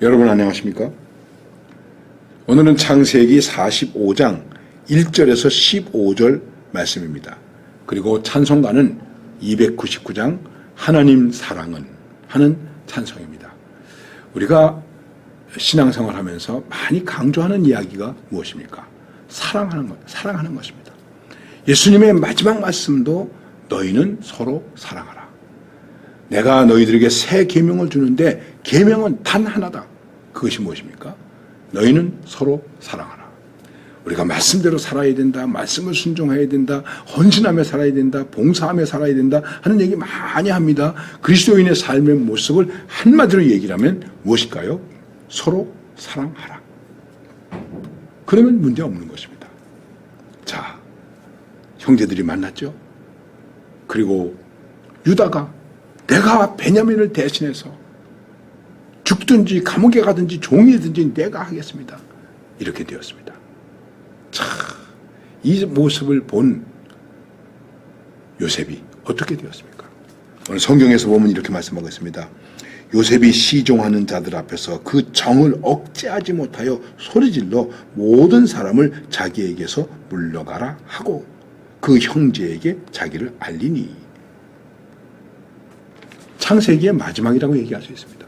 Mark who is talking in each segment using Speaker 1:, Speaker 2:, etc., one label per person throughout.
Speaker 1: 여러분 안녕하십니까? 오늘은 창세기 45장 1절에서 15절 말씀입니다. 그리고 찬송가는 299장 하나님 사랑은 하는 찬송입니다. 우리가 신앙생활 하면서 많이 강조하는 이야기가 무엇입니까? 사랑하는 것입니다. 예수님의 마지막 말씀도 너희는 서로 사랑하라. 내가 너희들에게 새 계명을 주는데 계명은 단 하나다. 그것이 무엇입니까? 너희는 서로 사랑하라. 우리가 말씀대로 살아야 된다. 말씀을 순종해야 된다. 헌신하며 살아야 된다. 봉사하며 살아야 된다. 하는 얘기 많이 합니다. 그리스도인의 삶의 모습을 한마디로 얘기를 하면 무엇일까요? 서로 사랑하라. 그러면 문제 없는 것입니다. 자, 형제들이 만났죠. 그리고 유다가 내가 베냐민을 대신해서 죽든지 감옥에 가든지 종이든지 내가 하겠습니다. 이렇게 되었습니다. 자, 이 모습을 본 요셉이 어떻게 되었습니까? 오늘 성경에서 보면 이렇게 말씀하고 있습니다. 요셉이 시종하는 자들 앞에서 그 정을 억제하지 못하여 소리질러 모든 사람을 자기에게서 물러가라 하고 그 형제에게 자기를 알리니. 창세기의 마지막이라고 얘기할 수 있습니다.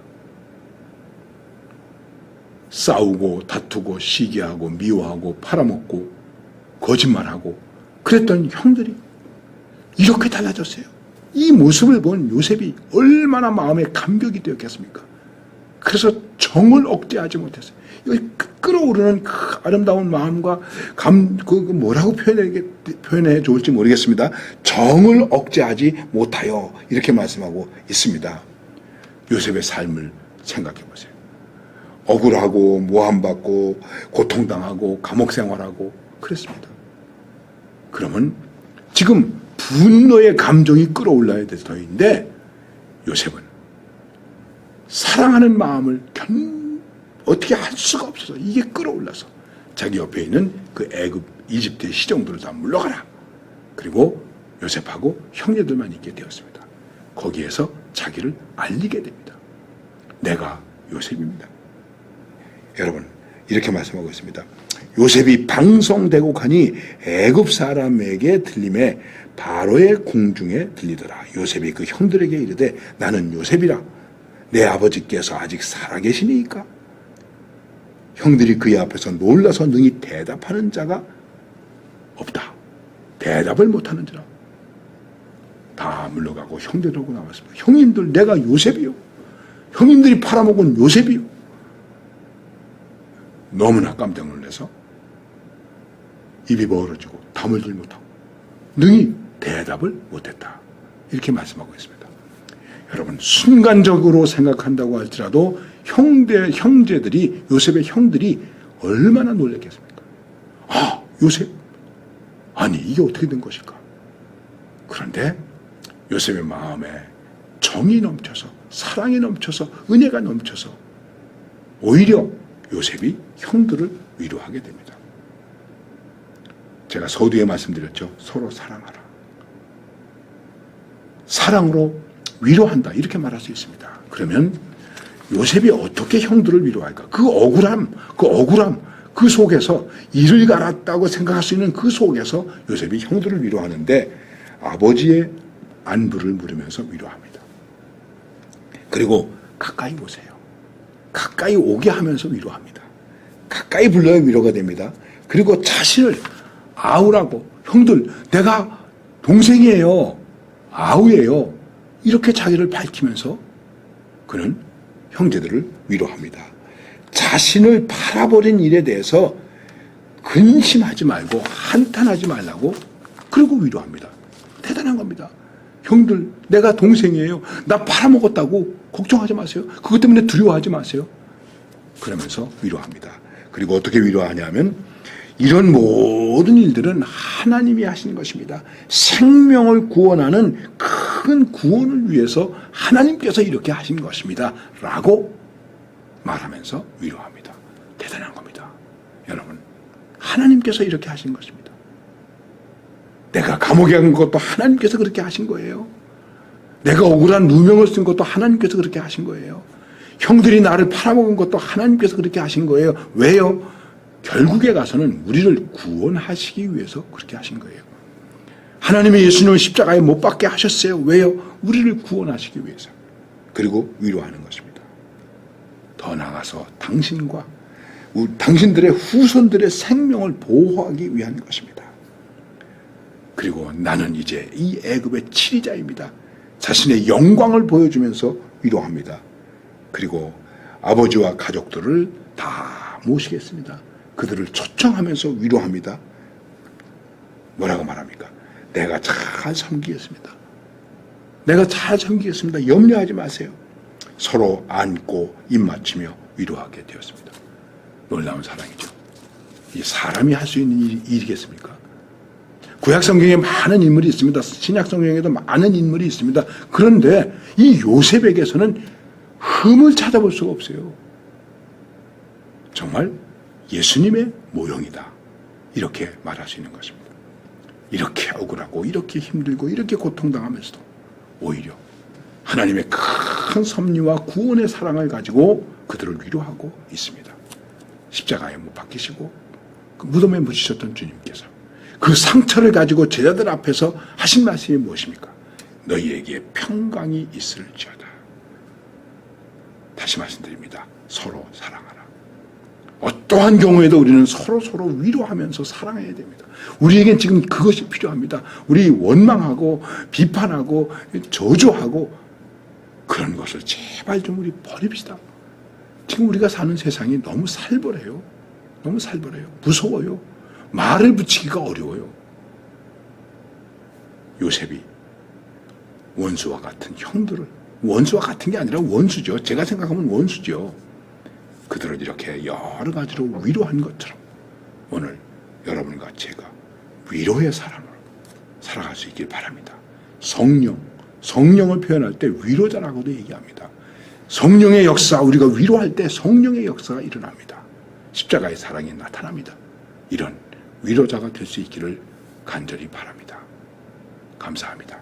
Speaker 1: 싸우고 다투고 시기하고 미워하고 팔아먹고 거짓말하고 그랬던 형들이 이렇게 달라졌어요. 이 모습을 본 요셉이 얼마나 마음에 감격이 되었겠습니까? 그래서 정을 억제하지 못했어요. 이 끓어오르는 그 아름다운 마음과 뭐라고 표현해 좋을지 모르겠습니다. 정을 억제하지 못하여 이렇게 말씀하고 있습니다. 요셉의 삶을 생각해 보세요. 억울하고 모함받고 고통당하고 감옥생활하고 그랬습니다. 그러면 지금 분노의 감정이 끌어올라야 될 터인데 요셉은 사랑하는 마음을 어떻게 할 수가 없어서 이게 끌어올라서 자기 옆에 있는 그 이집트의 시종들을 다 물러가라. 그리고 요셉하고 형제들만 있게 되었습니다. 거기에서 자기를 알리게 됩니다. 내가 요셉입니다. 여러분 이렇게 말씀하고 있습니다. 요셉이 방송대곡하니 애굽 사람에게 들림에 바로의 궁중에 들리더라. 요셉이 그 형들에게 이르되 나는 요셉이라. 내 아버지께서 아직 살아계시니까. 형들이 그의 앞에서 놀라서 능히 대답하는 자가 없다. 대답을 못하는지라. 다 물러가고 형제들하고 나왔습니다. 형님들 내가 요셉이요. 형님들이 팔아먹은 요셉이요. 너무나 깜짝 놀라서 입이 벌어지고 담을질 못하고 능히 대답을 못했다. 이렇게 말씀하고 있습니다. 여러분 순간적으로 생각한다고 할지라도 형제들이 요셉의 형들이 얼마나 놀랐겠습니까? 아 요셉 아니 이게 어떻게 된 것일까? 그런데 요셉의 마음에 정이 넘쳐서 사랑이 넘쳐서 은혜가 넘쳐서 오히려 요셉이 형들을 위로하게 됩니다. 제가 서두에 말씀드렸죠. 서로 사랑하라. 사랑으로 위로한다. 이렇게 말할 수 있습니다. 그러면 요셉이 어떻게 형들을 위로할까? 그 억울함, 그 속에서 이를 갈았다고 생각할 수 있는 그 속에서 요셉이 형들을 위로하는데 아버지의 안부를 물으면서 위로합니다. 그리고 가까이 오세요. 가까이 오게 하면서 위로합니다. 가까이 불러야 위로가 됩니다. 그리고 자신을 아우라고 형들 내가 동생이에요. 아우예요. 이렇게 자기를 밝히면서 그는 형제들을 위로합니다. 자신을 팔아버린 일에 대해서 근심하지 말고 한탄하지 말라고 그리고 위로합니다. 대단한 겁니다. 형들 내가 동생이에요. 나 팔아먹었다고 걱정하지 마세요. 그것 때문에 두려워하지 마세요. 그러면서 위로합니다. 그리고 어떻게 위로하냐면 이런 모든 일들은 하나님이 하신 것입니다. 생명을 구원하는 큰 구원을 위해서 하나님께서 이렇게 하신 것입니다. 라고 말하면서 위로합니다. 대단한 겁니다. 여러분 하나님께서 이렇게 하신 것입니다. 내가 감옥에 간 것도 하나님께서 그렇게 하신 거예요. 내가 억울한 누명을 쓴 것도 하나님께서 그렇게 하신 거예요. 형들이 나를 팔아먹은 것도 하나님께서 그렇게 하신 거예요. 왜요? 결국에 가서는 우리를 구원하시기 위해서 그렇게 하신 거예요. 하나님이 예수님을 십자가에 못 박게 하셨어요. 왜요? 우리를 구원하시기 위해서. 그리고 위로하는 것입니다. 더 나아가서 당신과 당신들의 후손들의 생명을 보호하기 위한 것입니다. 그리고 나는 이제 이 애굽의 치리자입니다. 자신의 영광을 보여주면서 위로합니다. 그리고 아버지와 가족들을 다 모시겠습니다. 그들을 초청하면서 위로합니다. 뭐라고 말합니까? 내가 잘 섬기겠습니다. 내가 잘 섬기겠습니다. 염려하지 마세요. 서로 안고 입맞추며 위로하게 되었습니다. 놀라운 사랑이죠. 이 사람이 할 수 있는 일이겠습니까? 구약 성경에 많은 인물이 있습니다. 신약 성경에도 많은 인물이 있습니다. 그런데 이 요셉에게서는 흠을 찾아볼 수가 없어요. 정말 예수님의 모형이다. 이렇게 말할 수 있는 것입니다. 이렇게 억울하고 이렇게 힘들고 이렇게 고통당하면서도 오히려 하나님의 큰 섭리와 구원의 사랑을 가지고 그들을 위로하고 있습니다. 십자가에 못 박히시고 그 무덤에 묻히셨던 주님께서 그 상처를 가지고 제자들 앞에서 하신 말씀이 무엇입니까? 너희에게 평강이 있을지어다. 다시 말씀드립니다. 서로 사랑하라. 어떠한 경우에도 우리는 서로 위로하면서 사랑해야 됩니다. 우리에겐 지금 그것이 필요합니다. 우리 원망하고 비판하고 저주하고 그런 것을 제발 좀 우리 버립시다. 지금 우리가 사는 세상이 너무 살벌해요. 너무 살벌해요. 무서워요. 말을 붙이기가 어려워요. 요셉이 원수와 같은 형들을, 원수와 같은 게 아니라 원수죠. 제가 생각하면 원수죠. 그들을 이렇게 여러 가지로 위로한 것처럼 오늘 여러분과 제가 위로의 사람으로 살아갈 수 있길 바랍니다. 성령을 표현할 때 위로자라고도 얘기합니다. 성령의 역사, 우리가 위로할 때 성령의 역사가 일어납니다. 십자가의 사랑이 나타납니다. 이런 위로자가 될 수 있기를 간절히 바랍니다. 감사합니다.